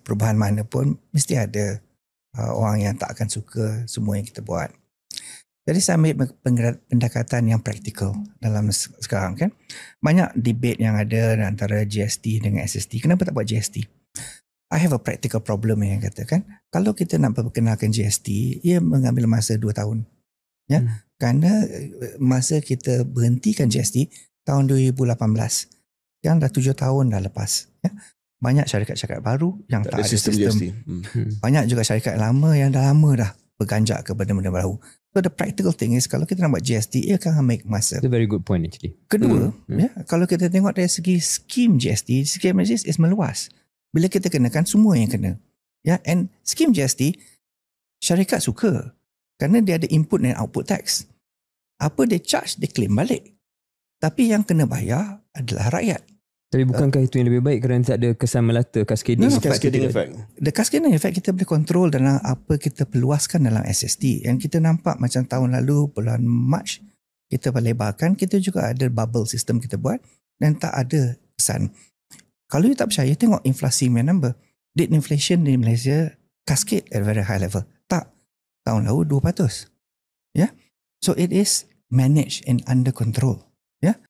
perubahan mana pun mesti ada orang yang tak akan suka semua yang kita buat. Jadi saya ambil pendekatan yang praktikal dalam sekarang kan. Banyak debate yang ada antara GST dengan SST. Kenapa tak buat GST? I have a practical problem yang katakan. Kalau kita nak perkenalkan GST, ia mengambil masa 2 tahun. Ya, kerana masa kita berhentikan GST tahun 2018. Sekarang dah 7 tahun dah lepas. Ya. Banyak syarikat-syarikat baru yang tak ada sistem. Banyak juga syarikat lama yang dah lama dah berganjak ke benda-benda baru. So the practical thing is kalau kita nak buat GST, ia akan ambil masa. It's a very good point actually. Kedua, ya, kalau kita tengok dari segi skim GST, skim GST is meluas. Bila kita kenakan, semua yang kena. Ya, and skim GST, syarikat suka. Kerana dia ada input dan output tax. Apa dia charge, dia claim balik. Tapi yang kena bayar adalah rakyat. Tapi bukankah itu yang lebih baik kerana tak ada kesan melata cascading effect? The cascading effect kita boleh kontrol dalam apa kita perluaskan dalam SST. Yang kita nampak macam tahun lalu bulan Mac kita lebarkan, kita juga ada bubble system kita buat dan tak ada kesan. Kalau you tak percaya, tengok inflasi punya number. Date inflation di Malaysia cascade at very high level. Tak. Tahun lalu 2%. Yeah? So it is managed and under control. Yeah?